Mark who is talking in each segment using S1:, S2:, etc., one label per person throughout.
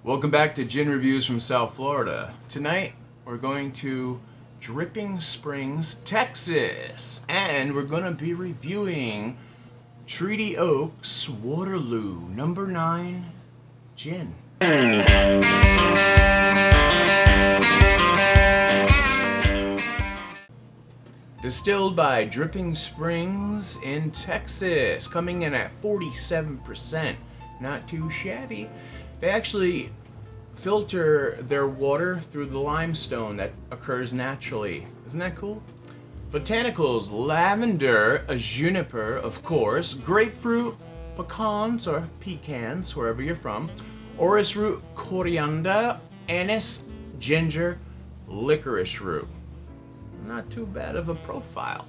S1: Welcome back to Gin Reviews from South Florida. Tonight we're going to Dripping Springs, Texas, and we're going to be reviewing Treaty Oaks Waterloo No. 9 Gin. Distilled by Dripping Springs in Texas, coming in at 47%. Not too shabby. They actually filter their water through the limestone that occurs naturally. Isn't that cool? Botanicals: lavender, a juniper, of course, grapefruit, pecans or pecans, wherever you're from, orris root, coriander, anise, ginger, licorice root. Not too bad of a profile.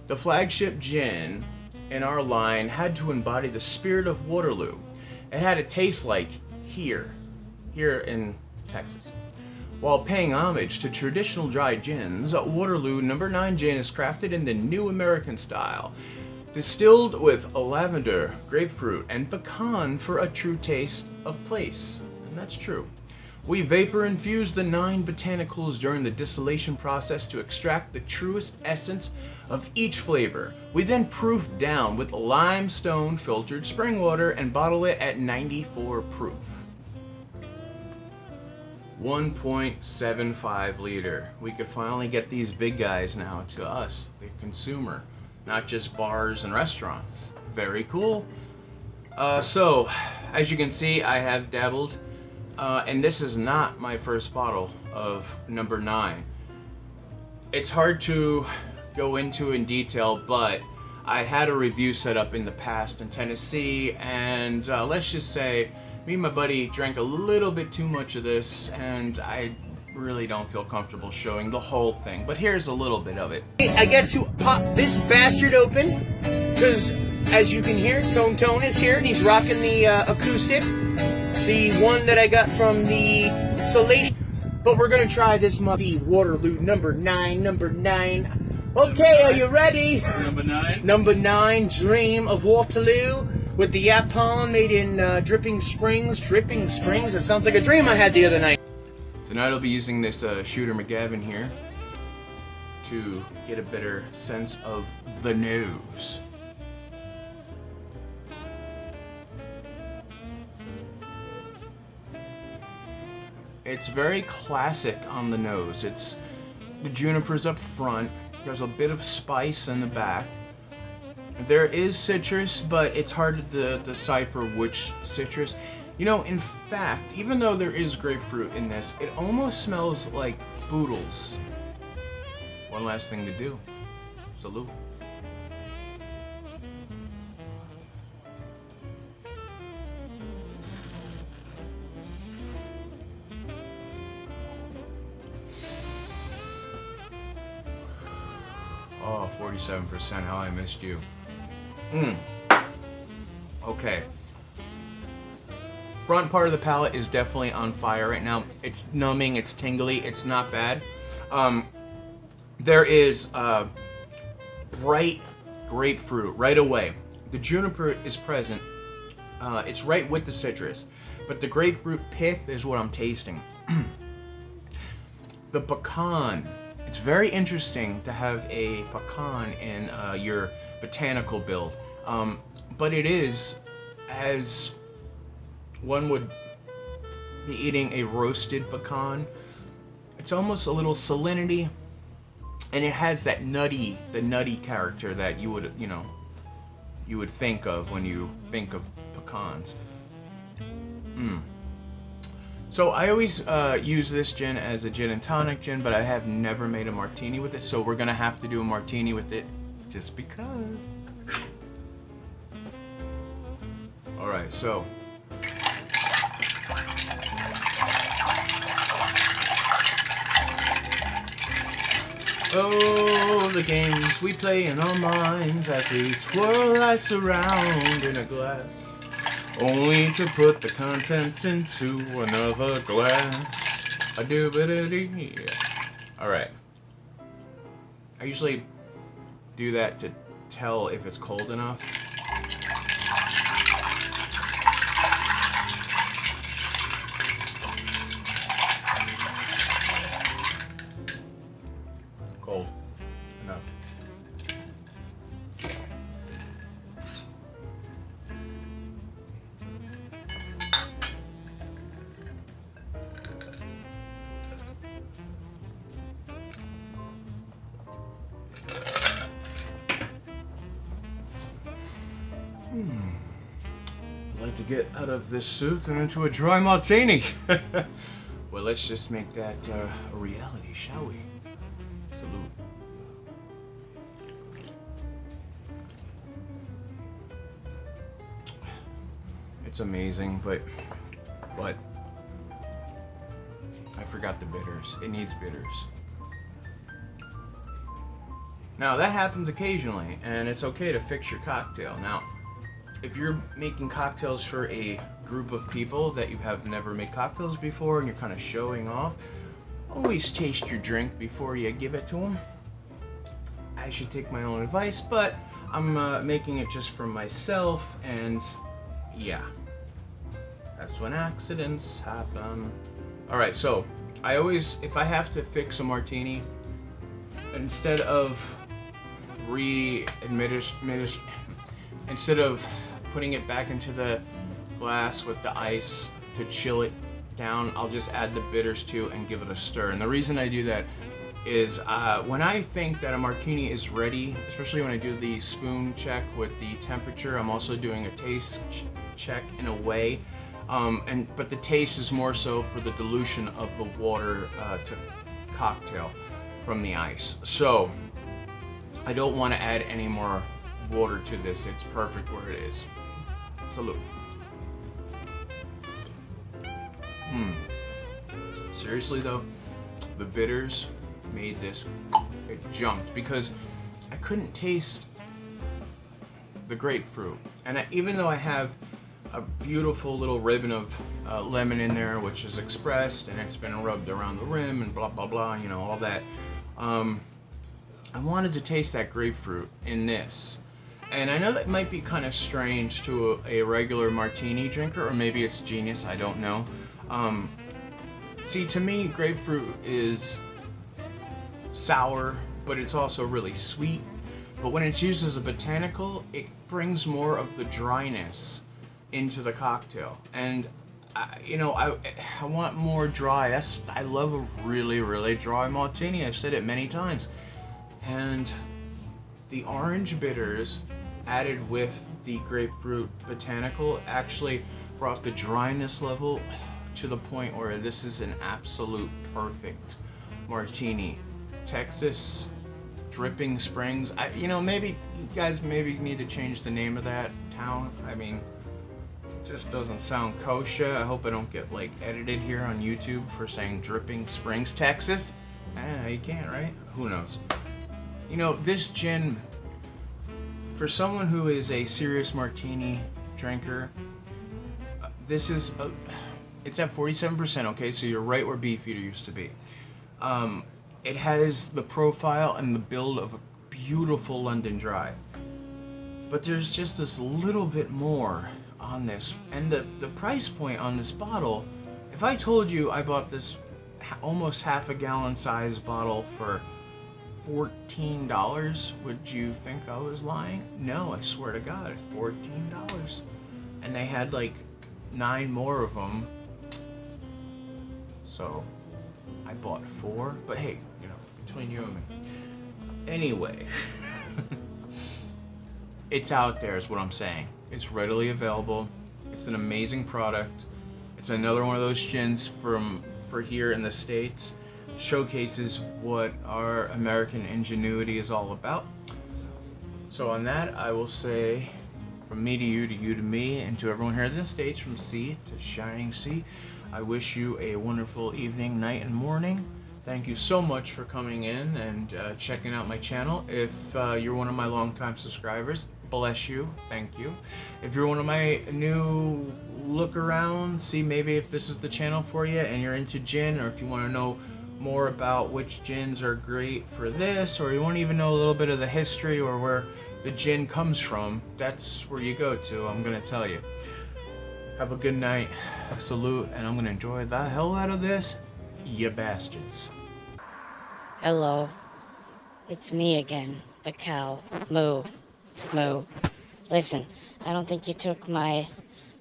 S1: The flagship gin in our line had to embody the spirit of Waterloo. It had to taste like here in Texas. While paying homage to traditional dry gins, Waterloo No. 9 Gin is crafted in the new American style, distilled with lavender, grapefruit, and pecan for a true taste of place. And that's true. We vapor infuse the 9 botanicals during the distillation process to extract the truest essence of each flavor. We then proof down with limestone filtered spring water and bottle it at 94 proof. 1.75 liter. We could finally get these big guys now to us, the consumer, not just bars and restaurants. Very cool. So, as you can see, I have dabbled. And this is not my first bottle of No. 9. It's hard to go into in detail, but I had a review set up in the past in Tennessee, and let's just say me and my buddy drank a little bit too much of this, and I really don't feel comfortable showing the whole thing, but here's a little bit of it.
S2: I get to pop this bastard open, because as you can hear, Tone is here, and he's rocking the acoustic. The one that I got from the Salation. But we're going to try this the Waterloo No. 9. Okay, are you ready?
S3: Number 9.
S2: Number 9, Dream of Waterloo, with the Yapon made in Dripping Springs. Dripping Springs? That sounds like a dream I had the other night.
S1: Tonight I'll be using this Shooter McGavin here to get a better sense of the nose. It's very classic on the nose. It's the junipers up front. There's a bit of spice in the back. There is citrus, but it's hard to decipher which citrus. You know, in fact, even though there is grapefruit in this, it almost smells like boodles. One last thing to do. Salute. Oh, 47%, how I missed you. Okay. Front part of the palate is definitely on fire right now. It's numbing, it's tingly, it's not bad. There is bright grapefruit right away. The juniper is present. It's right with the citrus. But the grapefruit pith is what I'm tasting. The pecan. It's very interesting to have a pecan in your botanical build, but it is, as one would be eating a roasted pecan, it's almost a little salinity, and it has that nutty character that you would, you would think of when you think of pecans. So I always use this gin as a gin and tonic gin, but I have never made a martini with it, so we're gonna have to do a martini with it just because. Alright, so oh, the games we play in our minds as we twirl lights around in a glass, only to put the contents into another glass. A doobity. Alright. I usually do that to tell if it's cold enough. to get out of this suit and into a dry martini. Well, let's just make that a reality, shall we? Salute. It's amazing, but I forgot the bitters. It needs bitters. Now that happens occasionally, and it's okay to fix your cocktail. Now, if you're making cocktails for a group of people that you have never made cocktails before and you're kind of showing off, always taste your drink before you give it to them. I should take my own advice, but I'm making it just for myself, and yeah, that's when accidents happen. All right, so I always, if I have to fix a martini, instead of instead of putting it back into the glass with the ice to chill it down, I'll just add the bitters too and give it a stir. And the reason I do that is when I think that a martini is ready, especially when I do the spoon check with the temperature, I'm also doing a taste check in a way. But the taste is more so for the dilution of the water to cocktail from the ice. So I don't want to add any more water to this. It's perfect where it is. Salute. Seriously though, the bitters made this, it jumped, because I couldn't taste the grapefruit. And even though I have a beautiful little ribbon of lemon in there, which is expressed and it's been rubbed around the rim and blah blah blah, you know, all that, I wanted to taste that grapefruit in this. And I know that might be kind of strange to a regular martini drinker, or maybe it's genius, I don't know. See, to me, grapefruit is sour, but it's also really sweet. But when it's used as a botanical, it brings more of the dryness into the cocktail. And you know, I want more dry. I love a really, really dry martini. I've said it many times. And the orange bitters added with the grapefruit botanical actually brought the dryness level to the point where this is an absolute perfect martini. Texas Dripping Springs. You know, maybe you guys need to change the name of that town. I mean, it just doesn't sound kosher. I hope I don't get like edited here on YouTube for saying Dripping Springs, Texas. You can't, right? Who knows? You know, this gin, for someone who is a serious martini drinker, this is it's at 47%. Okay, so you're right where Beefeater used to be. It has the profile and the build of a beautiful London Dry, but there's just this little bit more on this, and the price point on this bottle. If I told you I bought this almost half a gallon size bottle for $14, would you think I was lying? No, I swear to God, it's $14. And they had like 9 more of them, so I bought 4. But hey, you know, between you and me. Anyway, it's out there is what I'm saying. It's readily available. It's an amazing product. It's another one of those gins for here in the States. Showcases what our American ingenuity is all about. So on that, I will say, from me to you to me, and to everyone here in the States, from sea to shining sea, I wish you a wonderful evening, night, and morning. Thank you so much for coming in and checking out my channel. If you're one of my longtime subscribers, bless you, thank you. If you're one of my new look around, see maybe if this is the channel for you and you're into gin, or if you want to know more about which gins are great for this, or you want to even know a little bit of the history or where the gin comes from, that's where you go to. I'm gonna tell you. Have a good night, salute, and I'm gonna enjoy the hell out of this, you bastards.
S3: Hello, it's me again, the cow. Moo, moo. Listen, I don't think you took my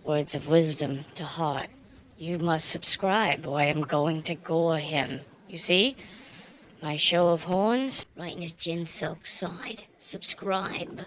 S3: words of wisdom to heart. You must subscribe, or I am going to gore him. You see? My show of horns? Right in his gin-soaked side. Subscribe.